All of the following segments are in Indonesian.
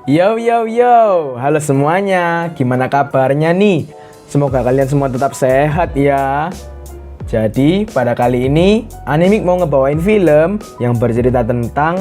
Yo yo yo, halo semuanya, gimana kabarnya nih? Semoga kalian semua tetap sehat ya. Jadi pada kali ini Animik mau ngebawain film yang bercerita tentang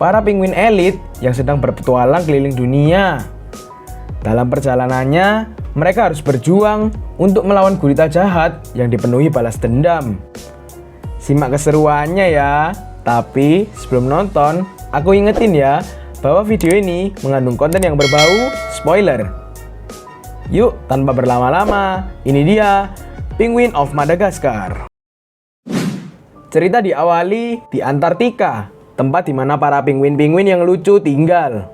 para penguin elit yang sedang berpetualang keliling dunia. Dalam perjalanannya, mereka harus berjuang untuk melawan gurita jahat yang dipenuhi balas dendam. Simak keseruannya ya. Tapi sebelum nonton, aku ingetin ya bahwa video ini mengandung konten yang berbau spoiler. Yuk, tanpa berlama-lama, ini dia Penguin of Madagascar. Cerita diawali di Antartika, tempat di mana para penguin-penguin yang lucu tinggal.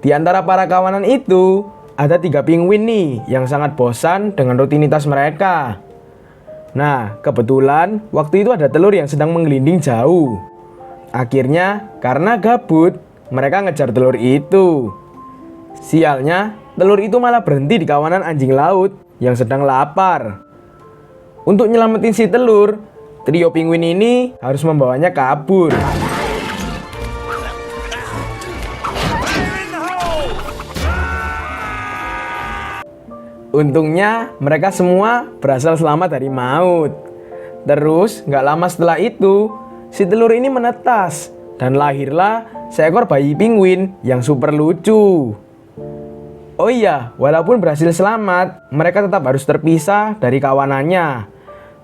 Di antara para kawanan itu, ada 3 penguin nih yang sangat bosan dengan rutinitas mereka. Nah, kebetulan waktu itu ada telur yang sedang menggelinding jauh. Akhirnya, karena gabut, mereka ngejar telur itu. Sialnya, telur itu malah berhenti di kawanan anjing laut yang sedang lapar. Untuk nyelamatin si telur, trio penguin ini harus membawanya kabur. Untungnya, mereka semua berasal selamat dari maut. Terus, nggak lama setelah itu, si telur ini menetas dan lahirlah seekor bayi penguin yang super lucu. Oh iya, walaupun berhasil selamat, mereka tetap harus terpisah dari kawanannya.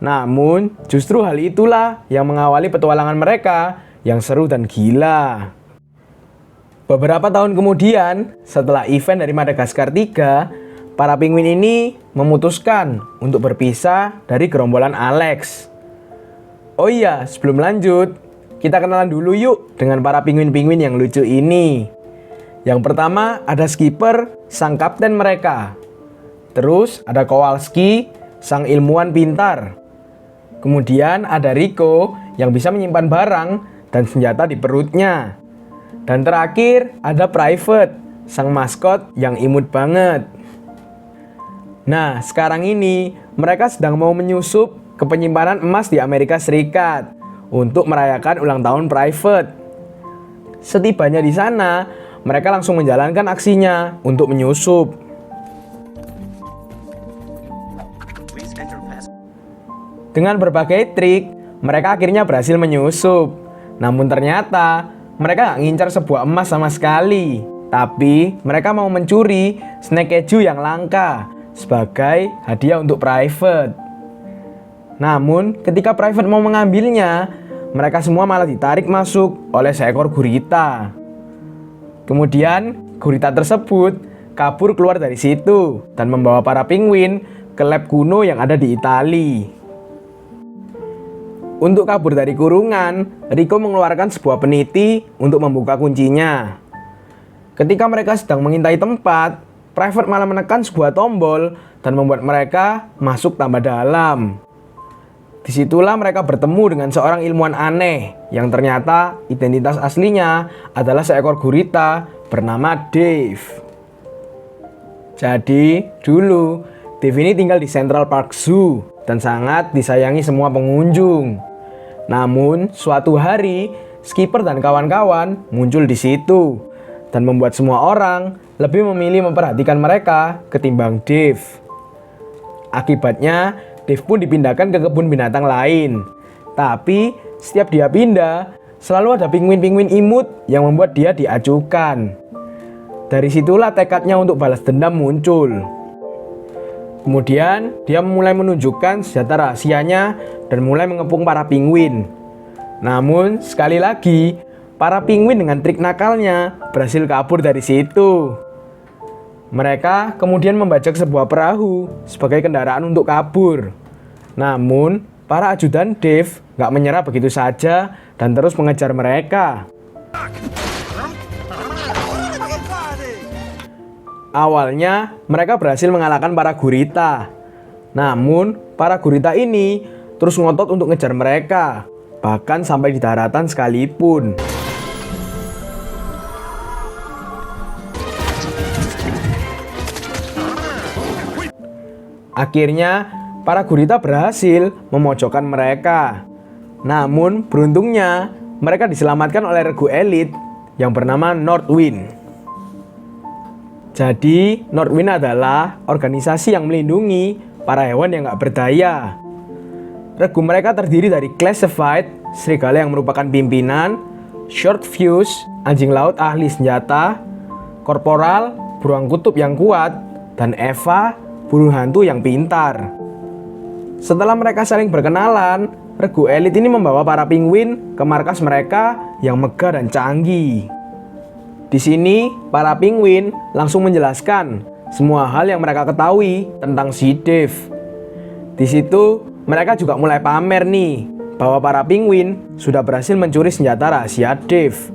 Namun, justru hal itulah yang mengawali petualangan mereka yang seru dan gila. Beberapa tahun kemudian, setelah event dari Madagaskar 3, para penguin ini memutuskan untuk berpisah dari gerombolan Alex. Oh iya, sebelum lanjut, kita kenalan dulu yuk dengan para penguin-penguin yang lucu ini. Yang pertama ada Skipper, sang kapten mereka. Terus ada Kowalski, sang ilmuwan pintar. Kemudian ada Rico yang bisa menyimpan barang dan senjata di perutnya. Dan terakhir ada Private, sang maskot yang imut banget. Nah, sekarang ini mereka sedang mau menyusup ke penyimpanan emas di Amerika Serikat untuk merayakan ulang tahun Private. Setibanya di sana, mereka langsung menjalankan aksinya untuk menyusup. Dengan berbagai trik, mereka akhirnya berhasil menyusup. Namun ternyata, mereka gak ngincar sebuah emas sama sekali. Tapi, mereka mau mencuri snack keju yang langka sebagai hadiah untuk Private. Namun, ketika Private mau mengambilnya, mereka semua malah ditarik masuk oleh seekor gurita. Kemudian, gurita tersebut kabur keluar dari situ dan membawa para penguin ke lab kuno yang ada di Italia. Untuk kabur dari kurungan, Rico mengeluarkan sebuah peniti untuk membuka kuncinya. Ketika mereka sedang mengintai tempat, Private malah menekan sebuah tombol dan membuat mereka masuk tambah dalam. Disitulah mereka bertemu dengan seorang ilmuwan aneh yang ternyata identitas aslinya adalah seekor gurita bernama Dave. Jadi dulu Dave ini tinggal di Central Park Zoo dan sangat disayangi semua pengunjung. Namun suatu hari Skipper dan kawan-kawan muncul di situ dan membuat semua orang lebih memilih memperhatikan mereka ketimbang Dave. Akibatnya Dave pun dipindahkan ke kebun binatang lain. Tapi setiap dia pindah, selalu ada penguin-penguin imut yang membuat dia diacuhkan. Dari situlah tekadnya untuk balas dendam muncul. Kemudian dia mulai menunjukkan senjata rahasianya dan mulai mengepung para penguin. Namun sekali lagi, para penguin dengan trik nakalnya berhasil kabur dari situ. Mereka kemudian membajak sebuah perahu sebagai kendaraan untuk kabur. Namun, para ajudan Dave gak menyerah begitu saja dan terus mengejar mereka. Awalnya, mereka berhasil mengalahkan para gurita. Namun, para gurita ini terus ngotot untuk ngejar mereka, bahkan sampai di daratan sekalipun. Akhirnya, para gurita berhasil memojokkan mereka. Namun, beruntungnya, mereka diselamatkan oleh regu elit yang bernama Northwind. Jadi, Northwind adalah organisasi yang melindungi para hewan yang nggak berdaya. Regu mereka terdiri dari Classified, serigala yang merupakan pimpinan, Short Fuse, anjing laut ahli senjata, Korporal, beruang kutub yang kuat, dan Eva, burung hantu yang pintar. Setelah mereka saling berkenalan, regu elit ini membawa para penguin ke markas mereka yang megah dan canggih. Di sini, para penguin langsung menjelaskan semua hal yang mereka ketahui tentang si Dave. Di situ, mereka juga mulai pamer nih bahwa para penguin sudah berhasil mencuri senjata rahasia Dave.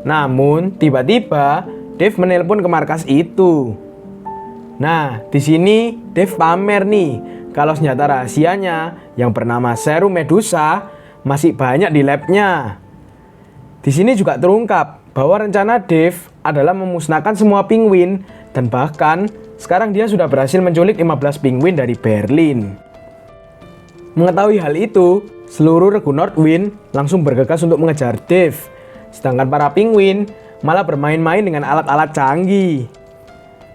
Namun, tiba-tiba Dave menelpon ke markas itu. Nah, di sini Dave pamer nih kalau senjata rahasianya yang bernama Serum Medusa masih banyak di labnya. Di sini juga terungkap bahwa rencana Dave adalah memusnahkan semua penguin dan bahkan sekarang dia sudah berhasil menculik 15 penguin dari Berlin. Mengetahui hal itu, seluruh regu Northwind langsung bergegas untuk mengejar Dave, sedangkan para penguin malah bermain-main dengan alat-alat canggih.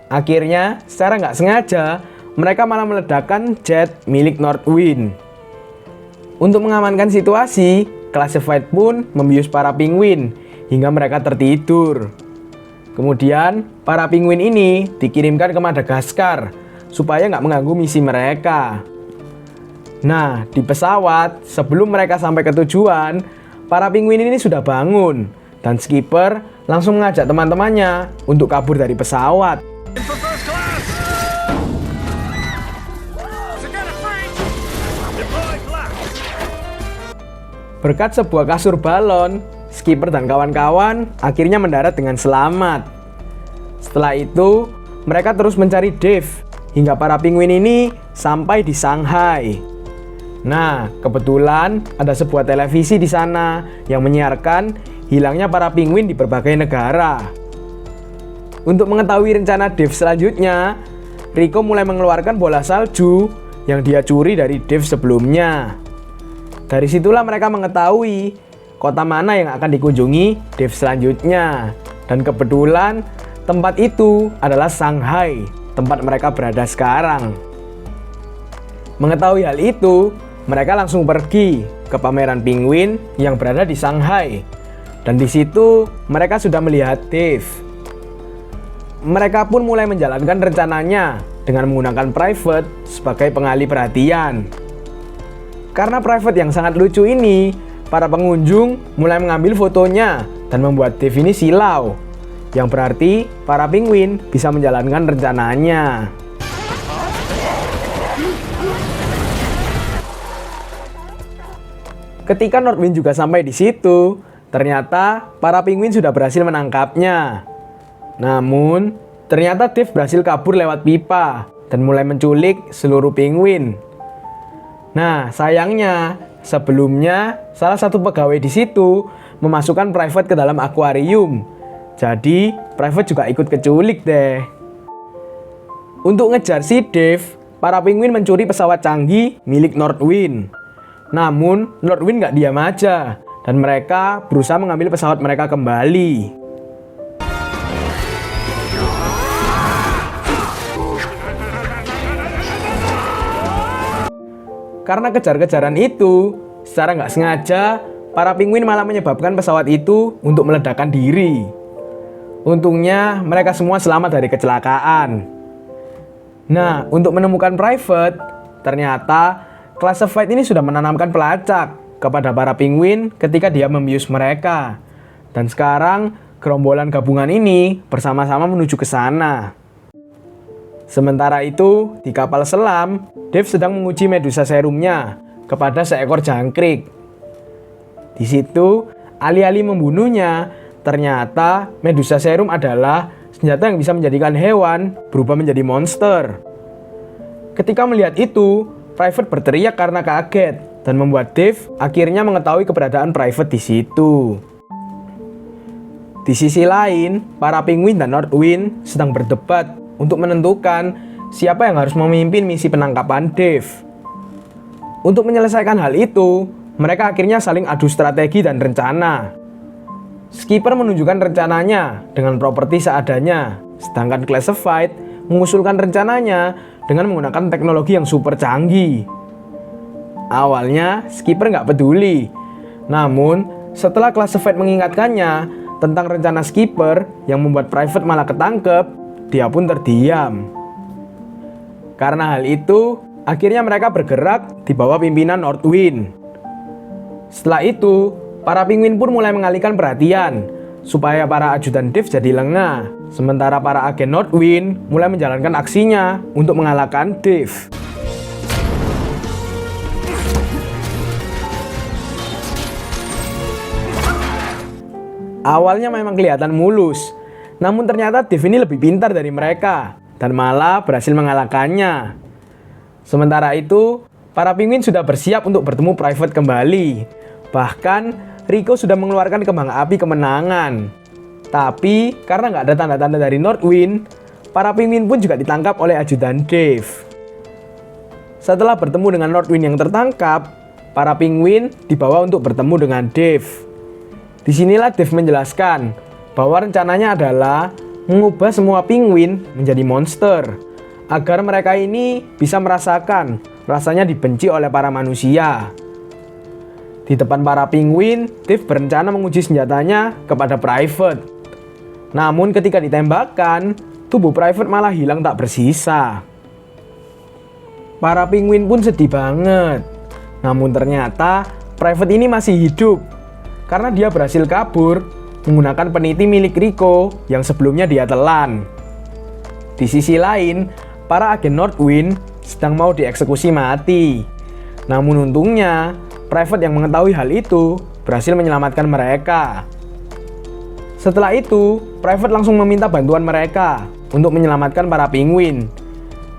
Akhirnya, secara nggak sengaja, mereka malah meledakkan jet milik Northwind. Untuk mengamankan situasi, Classified pun membius para penguin hingga mereka tertidur. Kemudian, para penguin ini dikirimkan ke Madagaskar supaya nggak mengganggu misi mereka. Nah, di pesawat, sebelum mereka sampai ke tujuan, para penguin ini sudah bangun dan skipper langsung mengajak teman-temannya untuk kabur dari pesawat. Berkat sebuah kasur balon, skipper dan kawan-kawan akhirnya mendarat dengan selamat. Setelah itu, mereka terus mencari Dave hingga para penguin ini sampai di Shanghai. Nah, kebetulan ada sebuah televisi di sana yang menyiarkan hilangnya para penguin di berbagai negara. Untuk mengetahui rencana Dave selanjutnya, Rico mulai mengeluarkan bola salju yang dia curi dari Dave sebelumnya. Dari situlah mereka mengetahui kota mana yang akan dikunjungi Dave selanjutnya. Dan kebetulan tempat itu adalah Shanghai, tempat mereka berada sekarang. Mengetahui hal itu, mereka langsung pergi ke pameran penguin yang berada di Shanghai. Dan di situ mereka sudah melihat Dave. Mereka pun mulai menjalankan rencananya dengan menggunakan Private sebagai pengalih perhatian. Karena Private yang sangat lucu ini, para pengunjung mulai mengambil fotonya dan membuat Dave ini silau. Yang berarti para penguin bisa menjalankan rencananya. Ketika Northwind juga sampai di situ, ternyata para penguin sudah berhasil menangkapnya. Namun, ternyata Dave berhasil kabur lewat pipa dan mulai menculik seluruh penguin. Nah, sayangnya, sebelumnya salah satu pegawai di situ memasukkan Private ke dalam akuarium. Jadi, Private juga ikut keculik deh. Untuk ngejar si Dave, para penguin mencuri pesawat canggih milik Northwind. Namun, Northwind nggak diam aja, dan mereka berusaha mengambil pesawat mereka kembali. Karena kejar-kejaran itu, secara nggak sengaja, para penguin malah menyebabkan pesawat itu untuk meledakkan diri. Untungnya, mereka semua selamat dari kecelakaan. Nah, untuk menemukan Private, ternyata Classified ini sudah menanamkan pelacak kepada para penguin ketika dia membius mereka. Dan sekarang, gerombolan gabungan ini bersama-sama menuju ke sana. Sementara itu, di kapal selam, Dave sedang menguji Medusa serumnya kepada seekor jangkrik. Di situ, alih-alih membunuhnya, ternyata Medusa serum adalah senjata yang bisa menjadikan hewan berubah menjadi monster. Ketika melihat itu, Private berteriak karena kaget dan membuat Dave akhirnya mengetahui keberadaan Private di situ. Di sisi lain, para penguin dan Northwind sedang berdebat untuk menentukan siapa yang harus memimpin misi penangkapan Dave. Untuk menyelesaikan hal itu, mereka akhirnya saling adu strategi dan rencana. Skipper menunjukkan rencananya dengan properti seadanya, Sedangkan Classified mengusulkan rencananya dengan menggunakan teknologi yang super canggih. Awalnya Skipper nggak peduli, namun setelah Classified mengingatkannya tentang rencana Skipper yang membuat Private malah ketangkep, dia pun terdiam. Karena hal itu, akhirnya mereka bergerak di bawah pimpinan Northwind. Setelah itu, para penguin pun mulai mengalihkan perhatian supaya para ajudan Dave jadi lengah, sementara para agen Northwind mulai menjalankan aksinya untuk mengalahkan Dave. Awalnya memang kelihatan mulus, namun ternyata Dave ini lebih pintar dari mereka dan malah berhasil mengalahkannya. Sementara itu, para penguin sudah bersiap untuk bertemu Private kembali. Bahkan, Rico sudah mengeluarkan kembang api kemenangan. Tapi, karena nggak ada tanda-tanda dari Northwind, para penguin pun juga ditangkap oleh ajudan Dave. Setelah bertemu dengan Northwind yang tertangkap, para penguin dibawa untuk bertemu dengan Dave. Disinilah Dave menjelaskan bahwa rencananya adalah mengubah semua penguin menjadi monster agar mereka ini bisa merasakan rasanya dibenci oleh para manusia. Di depan para penguin, Dave berencana menguji senjatanya kepada Private. Namun ketika ditembakkan, tubuh Private malah hilang tak bersisa. Para penguin pun sedih banget. Namun ternyata Private ini masih hidup karena dia berhasil kabur menggunakan peniti milik Rico yang sebelumnya dia telan. Di sisi lain, para agen Northwind sedang mau dieksekusi mati. Namun untungnya, Private yang mengetahui hal itu berhasil menyelamatkan mereka. Setelah itu, Private langsung meminta bantuan mereka untuk menyelamatkan para penguin.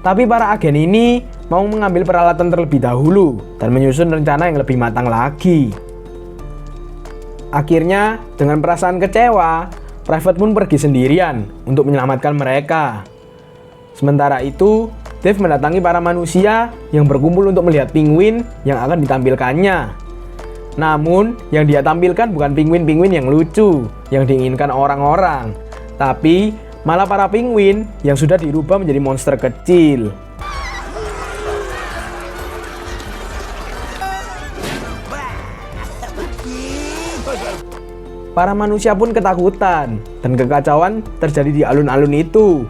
Tapi para agen ini mau mengambil peralatan terlebih dahulu dan menyusun rencana yang lebih matang lagi. Akhirnya, dengan perasaan kecewa, Private pun pergi sendirian untuk menyelamatkan mereka. Sementara itu, Dave mendatangi para manusia yang berkumpul untuk melihat penguin yang akan ditampilkannya. Namun, yang dia tampilkan bukan penguin-penguin yang lucu yang diinginkan orang-orang, tapi malah para penguin yang sudah dirubah menjadi monster kecil. Para manusia pun ketakutan dan kekacauan terjadi di alun-alun itu.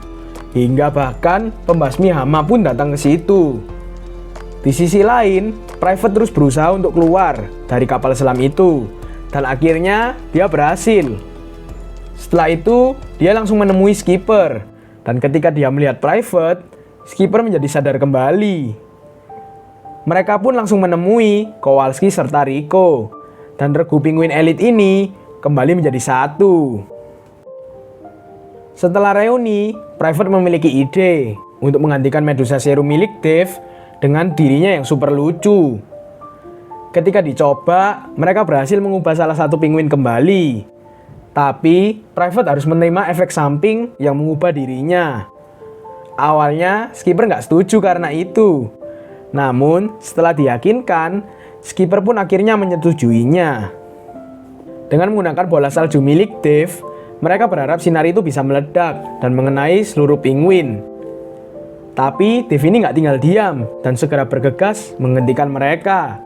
Hingga bahkan pembasmi hama pun datang ke situ. Di sisi lain, Private terus berusaha untuk keluar dari kapal selam itu. Dan akhirnya dia berhasil. Setelah itu, dia langsung menemui Skipper. Dan ketika dia melihat Private, Skipper menjadi sadar kembali. Mereka pun langsung menemui Kowalski serta Rico. Dan regu penguin elit ini kembali menjadi satu. Setelah reuni, Private memiliki ide untuk menggantikan Medusa Serum milik Dave dengan dirinya yang super lucu. Ketika dicoba, mereka berhasil mengubah salah satu penguin kembali. Tapi, Private harus menerima efek samping yang mengubah dirinya. Awalnya, Skipper nggak setuju karena itu. Namun, setelah diyakinkan, Skipper pun akhirnya menyetujuinya. Dengan menggunakan bola salju milik Dave, mereka berharap sinar itu bisa meledak dan mengenai seluruh penguin. Tapi Dave ini nggak tinggal diam dan segera bergegas menghentikan mereka.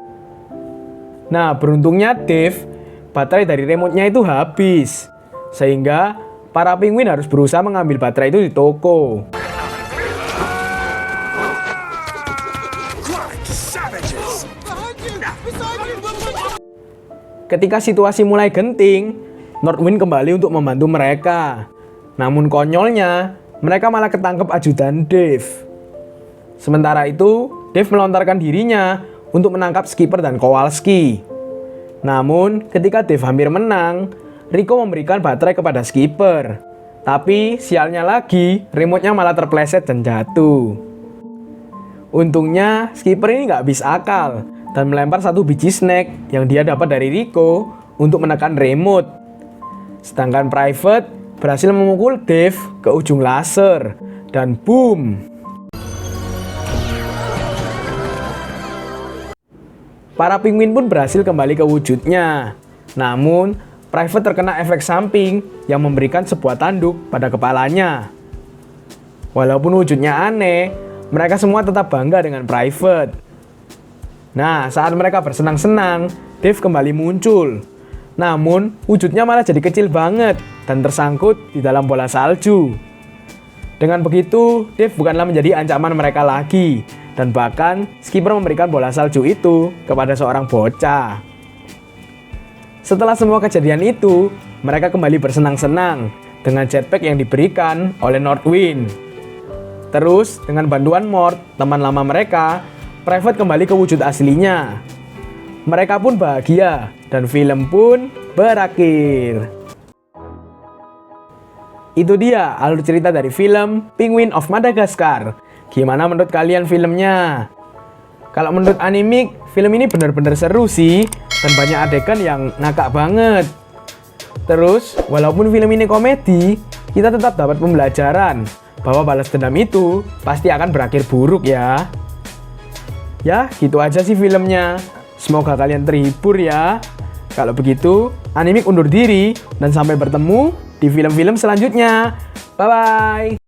Nah, beruntungnya Dave, baterai dari remote-nya itu habis. Sehingga para penguin harus berusaha mengambil baterai itu di toko. Ketika situasi mulai genting, Northwind kembali untuk membantu mereka. Namun konyolnya, mereka malah ketangkep ajudan Dave. Sementara itu, Dave melontarkan dirinya untuk menangkap Skipper dan Kowalski. Namun, ketika Dave hampir menang, Rico memberikan baterai kepada Skipper. Tapi, sialnya lagi, remote-nya malah terpleset dan jatuh. Untungnya, Skipper ini nggak habis akal dan melempar satu biji snack yang dia dapat dari Rico untuk menekan remote. Sedangkan Private berhasil memukul Dave ke ujung laser dan boom. Para penguin pun berhasil kembali ke wujudnya. Namun, Private terkena efek samping yang memberikan sebuah tanduk pada kepalanya. Walaupun wujudnya aneh, mereka semua tetap bangga dengan Private. Nah, saat mereka bersenang-senang, Dave kembali muncul. Namun, wujudnya malah jadi kecil banget dan tersangkut di dalam bola salju. Dengan begitu, Dave bukanlah menjadi ancaman mereka lagi, dan bahkan skipper memberikan bola salju itu kepada seorang bocah. Setelah semua kejadian itu, mereka kembali bersenang-senang dengan jetpack yang diberikan oleh Northwind. Terus, dengan bantuan Mort, teman lama mereka, Private kembali ke wujud aslinya. Mereka pun bahagia, dan film pun berakhir. Itu dia alur cerita dari film Penguin of Madagascar. Gimana menurut kalian filmnya? Kalau menurut Animik, film ini benar-benar seru sih, dan banyak adegan yang ngakak banget. Terus, walaupun film ini komedi, kita tetap dapat pembelajaran bahwa balas dendam itu pasti akan berakhir buruk ya. Ya, gitu aja sih filmnya. Semoga kalian terhibur ya. Kalau begitu, Animik undur diri dan sampai bertemu di film-film selanjutnya. Bye-bye.